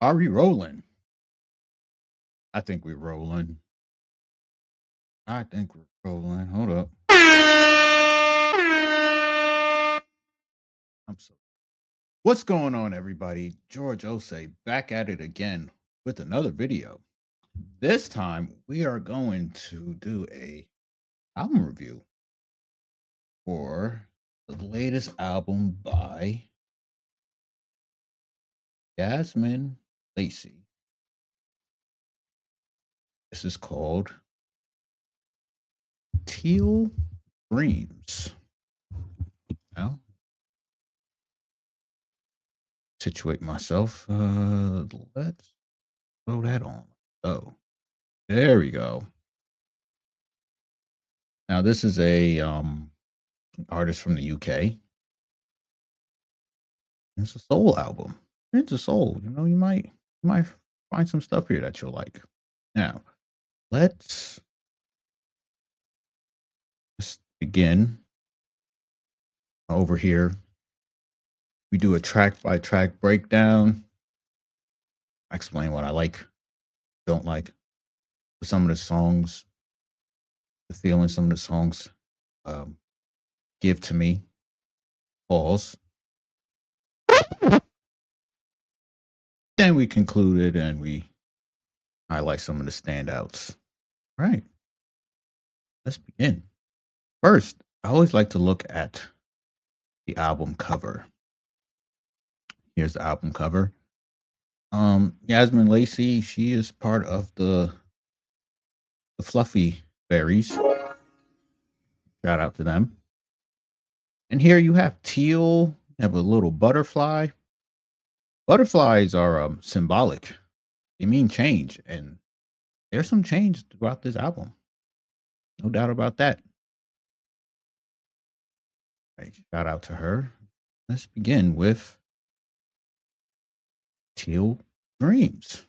Are we rolling? I think we're rolling. I think we're rolling. Hold up. I'm so. What's going on, everybody? George Osei back at it again with another video. This time we are going to do a album review for the latest album by Yasmin Lacey. This is called Teal Dreams. Now, situate myself. Let's throw that on. Oh, there we go. Now, this is a artist from the UK. It's a soul album. It's a soul. You might find some stuff here that you'll like. Now, let's just begin over here. We do a track by track breakdown. I explain what I like, don't like, some of the songs, the feeling some of the songs um, give to me. Pause. Then we concluded and we highlight some of the standouts. All right, let's begin. First, I always like to look at the album cover. Here's the album cover. Yasmin Lacey, she is part of the Fluffy Berries. Shout out to them. And here you have teal. You have a little butterfly. Butterflies are symbolic. They mean change, and there's some change throughout this album. No doubt about that. Right, shout out to her. Let's begin with Teal Dreams.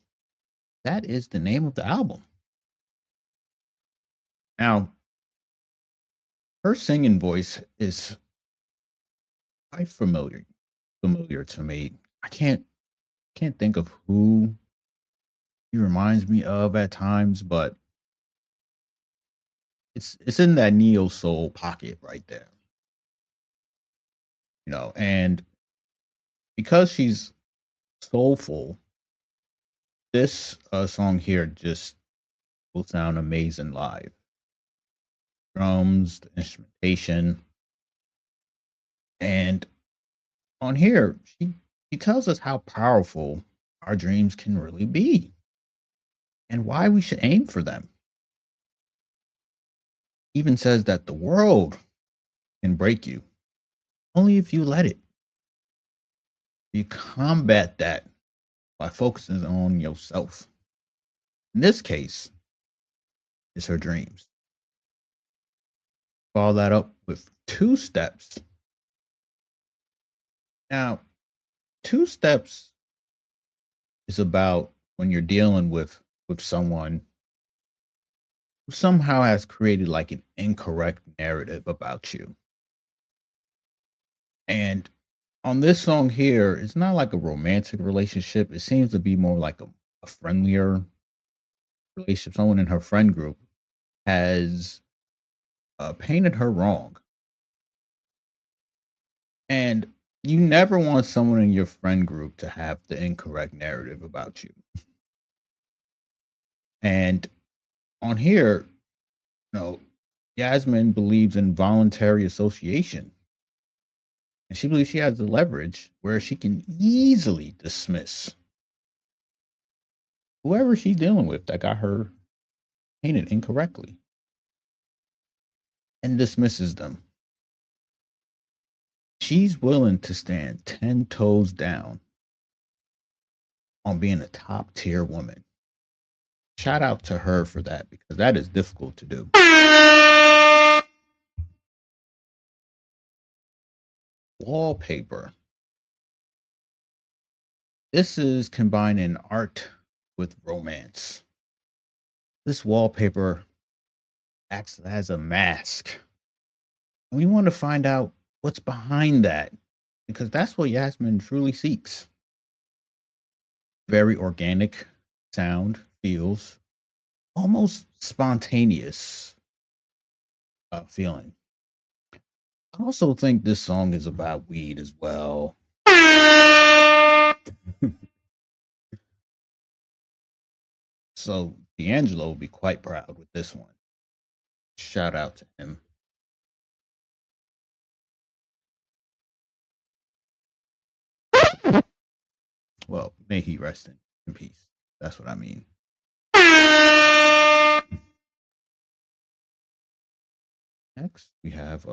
That is the name of the album. Now, her singing voice is quite familiar to me. I can't think of who he reminds me of at times, but it's in that neo soul pocket right there. And because she's soulful, this song here just will sound amazing live. Drums, the instrumentation, and on here she tells us how powerful our dreams can really be and why we should aim for them. Even says that the world can break you only if you let it. You combat that by focusing on yourself. In this case, it's her dreams. Follow that up with two steps. Now, two steps is about when you're dealing with someone who somehow has created like an incorrect narrative about you. And on this song here, it's not like a romantic relationship. It seems to be more like a friendlier relationship. Someone in her friend group has painted her wrong. And you never want someone in your friend group to have the incorrect narrative about you. And on here, Yasmin believes in voluntary association. And she believes she has the leverage where she can easily dismiss whoever she's dealing with that got her painted incorrectly and dismisses them. She's willing to stand 10 toes down on being a top tier woman. Shout out to her for that because that is difficult to do. Wallpaper. This is combining art with romance. This wallpaper acts as a mask. We want to find out what's behind that because that's what Yasmin truly seeks. Very organic sound, feels almost spontaneous feeling. I also think this song is about weed as well. So D'Angelo will be quite proud with this one. Shout out to him. Well, may he rest in peace. That's what I mean. Next, we have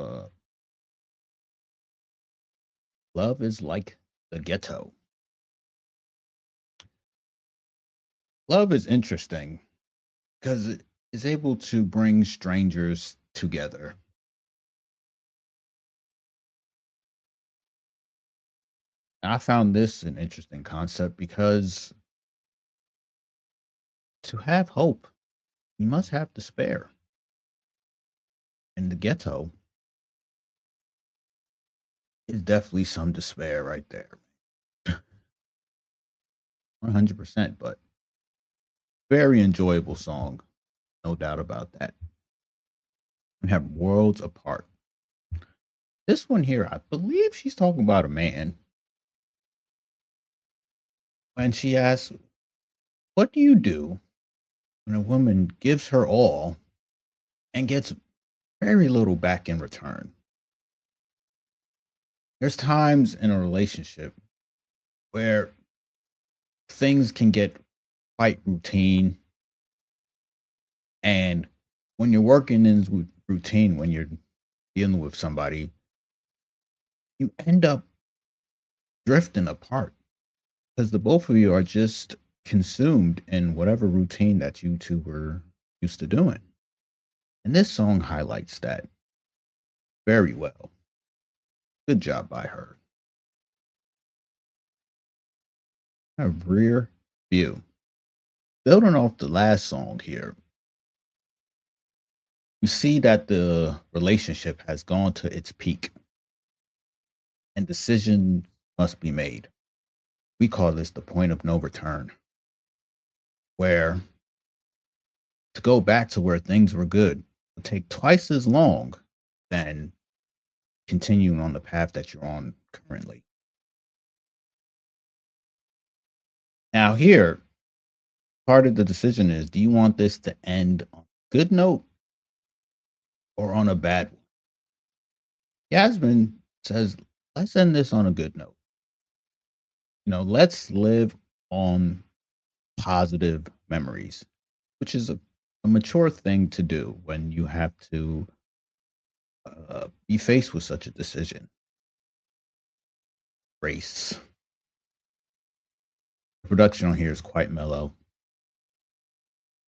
Love is Like the Ghetto. Love is interesting because it is able to bring strangers together. I found this an interesting concept because to have hope, you must have despair. And the ghetto is definitely some despair right there. 100%, but very enjoyable song. No doubt about that. We have Worlds Apart. This one here, I believe she's talking about a man. When she asks, what do you do when a woman gives her all and gets very little back in return? There's times in a relationship where things can get quite routine. And when you're working in routine, when you're dealing with somebody, you end up drifting apart because the both of you are just consumed in whatever routine that you two were used to doing. And this song highlights that very well. Good job by her. A rear view. Building off the last song here, we see that the relationship has gone to its peak and decisions must be made. We call this the point of no return, where to go back to where things were good would take twice as long than continuing on the path that you're on currently. Now, here, part of the decision is, do you want this to end on a good note or on a bad one? Yasmin says, let's end this on a good note. Let's live on positive memories, which is a mature thing to do when you have to be faced with such a decision. Race. The production on here is quite mellow,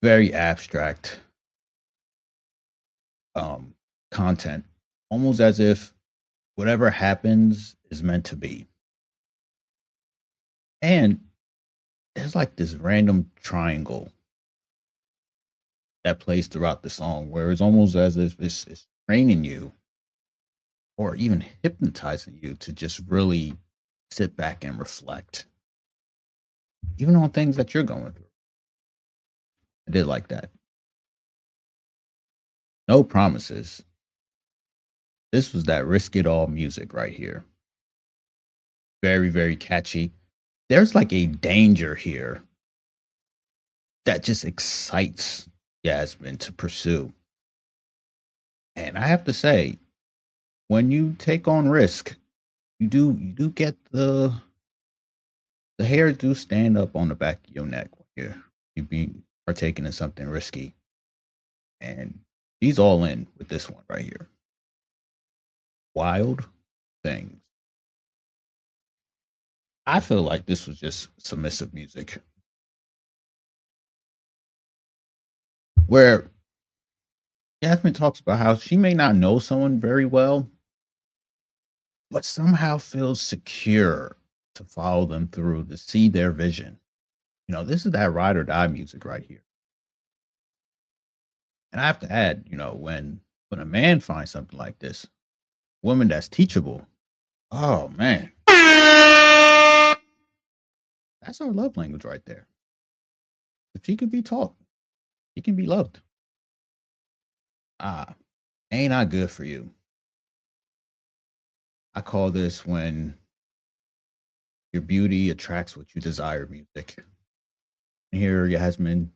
very abstract content, almost as if whatever happens is meant to be. And there's like this random triangle that plays throughout the song where it's almost as if it's training you or even hypnotizing you to just really sit back and reflect, even on things that you're going through. I did like that. No promises. This was that risk it all music right here. Very, very catchy. There's like a danger here that just excites Yasmin to pursue. And I have to say, when you take on risk, you do get the hairs do stand up on the back of your neck when you be partaking in something risky. And he's all in with this one right here. Wild things. I feel like this was just submissive music. Where Yasmin talks about how she may not know someone very well, but somehow feels secure to follow them through, to see their vision. This is that ride or die music right here. And I have to add, when a man finds something like this, woman that's teachable, oh man, That's our love language right there. If she could be taught, she can be loved. Ah, ain't I good for you? I call this when your beauty attracts what you desire music. Here, Yasmin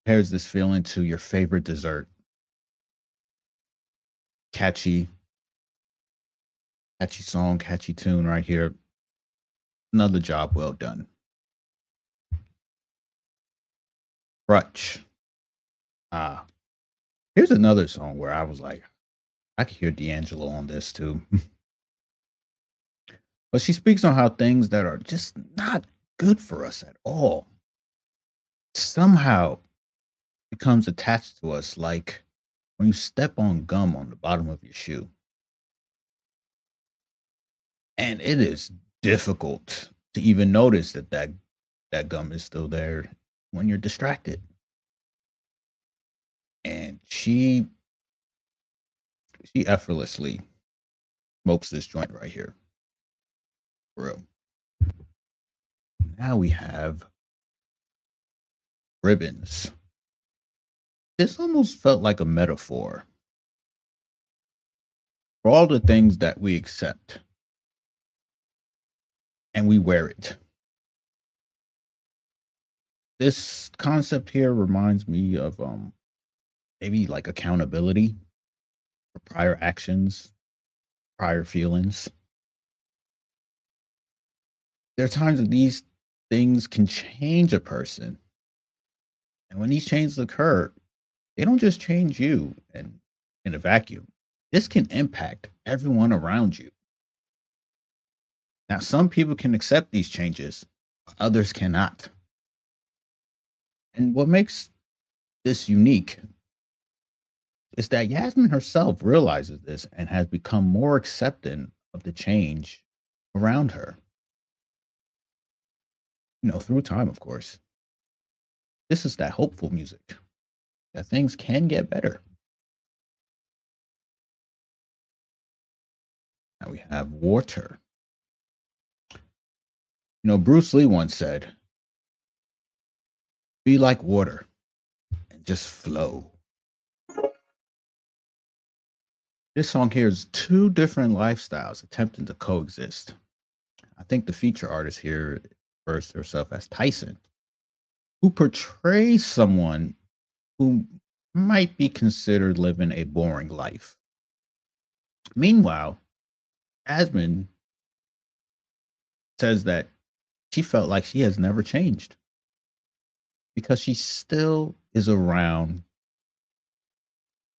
pairs this feeling to your favorite dessert. Catchy, catchy song, catchy tune right here. Another job well done. Crutch. Ah, here's another song where I was like, I could hear D'Angelo on this too. But she speaks on how things that are just not good for us at all somehow becomes attached to us, like when you step on gum on the bottom of your shoe. And it is difficult to even notice that gum is still there when you're distracted. And she effortlessly smokes this joint right here. For real. Now we have ribbons. This almost felt like a metaphor for all the things that we accept and we wear it. This concept here reminds me of maybe like accountability for prior actions, prior feelings. There are times that these things can change a person. And when these changes occur, they don't just change you and in a vacuum. This can impact everyone around you. Now, some people can accept these changes, others cannot. And what makes this unique is that Yasmin herself realizes this and has become more accepting of the change around her, through time, of course. This is that hopeful music that things can get better. Now we have water. Bruce Lee once said, be like water and just flow. This song here is two different lifestyles attempting to coexist. I think the feature artist here refers to herself as Tyson, who portrays someone who might be considered living a boring life. Meanwhile, Asmund says that she felt like she has never changed because she still is around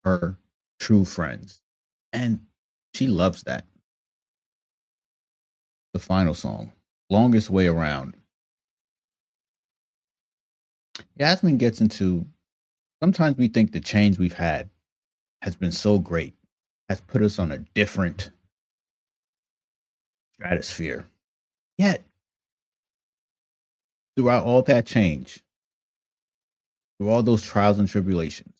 her true friends. And she loves that. The final song, Longest Way Around. Yasmin gets into sometimes we think the change we've had has been so great, has put us on a different stratosphere. Yet, throughout all that change, through all those trials and tribulations,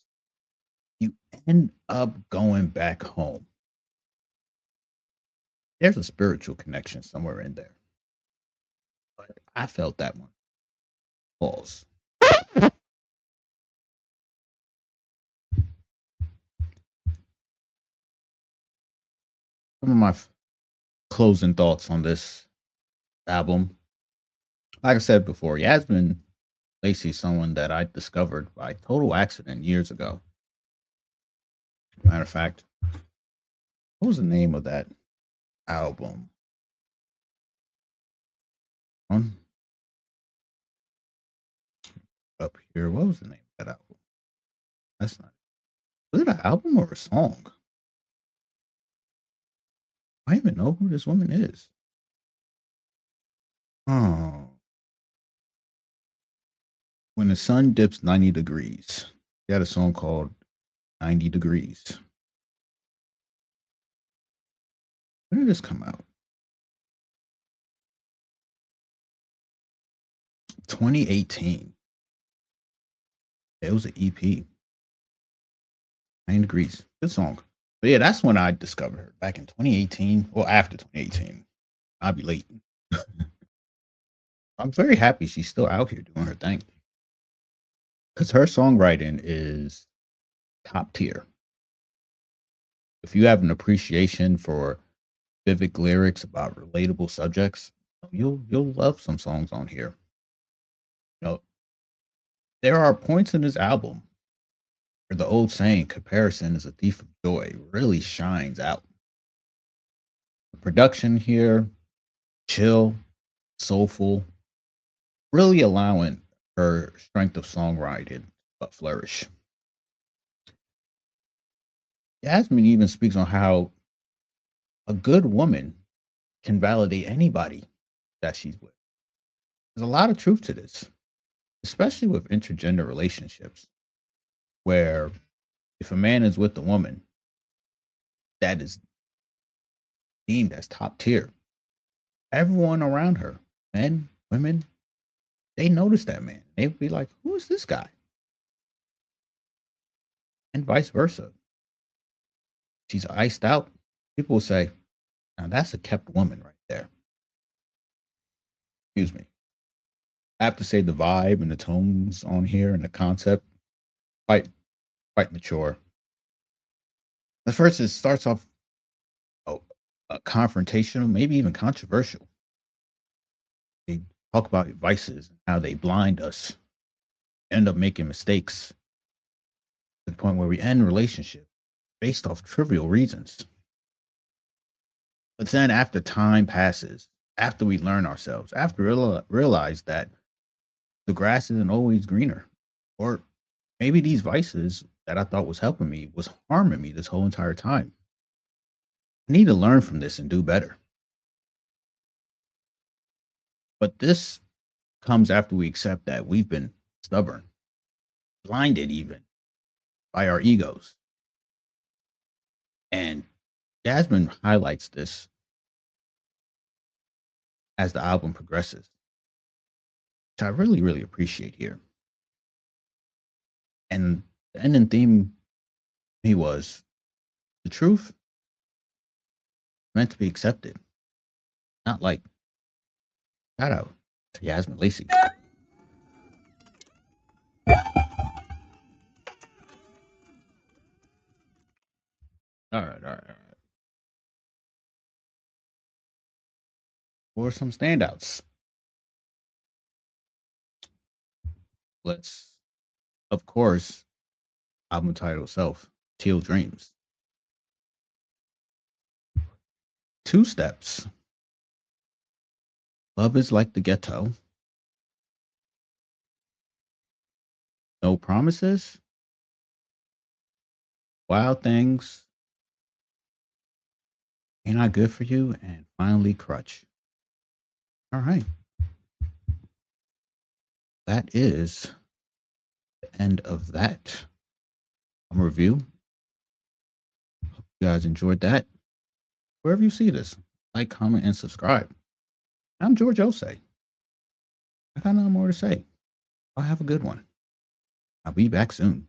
you end up going back home. There's a spiritual connection somewhere in there. But I felt that one. Pause. Some of my closing thoughts on this album. Like I said before, Yasmin Lacey is someone that I discovered by total accident years ago. Matter of fact, what was the name of that album? On up here, what was the name of that album? That's not. Was it an album or a song? I don't even know who this woman is. Oh, when the sun dips 90 degrees. She had a song called 90 Degrees. When did this come out? 2018. It was an EP. 90 Degrees. Good song. But yeah, that's when I discovered her back in 2018. Well, after 2018. I'll be late. I'm very happy she's still out here doing her thing because her songwriting is top tier. If you have an appreciation for vivid lyrics about relatable subjects, you'll love some songs on here. You know, there are points in this album where the old saying "comparison is a thief of joy" really shines out. The production here, chill, soulful, really allowing her strength of songwriting to flourish. Yasmin even speaks on how a good woman can validate anybody that she's with. There's a lot of truth to this, especially with intergender relationships, where if a man is with a woman that is deemed as top tier, everyone around her, men, women, they notice that man. They'd be like, who is this guy? And vice versa. She's iced out. People will say, now that's a kept woman right there. Excuse me. I have to say the vibe and the tones on here and the concept, quite quite mature. The first it starts off oh, confrontational, maybe even controversial. They talk about vices and how they blind us, end up making mistakes to the point where we end relationship based off trivial reasons. But then after time passes, after we learn ourselves, after we realize that the grass isn't always greener, or maybe these vices that I thought was helping me was harming me this whole entire time. I need to learn from this and do better. But this comes after we accept that we've been stubborn, blinded even by our egos. And Jasmine highlights this as the album progresses, which I really, really appreciate here. And the ending theme he was the truth meant to be accepted, not like shout out to Yasmin Lacey. All right. For some standouts, let's, of course, album title itself, Teal Dreams. Two steps. Love is like the ghetto. No promises. Wild things. Ain't I good for you? And finally, Crutch. All right. That is the end of that review. Hope you guys enjoyed that. Wherever you see this, like, comment, and subscribe. I'm George Osei. I got nothing more to say. I'll have a good one. I'll be back soon.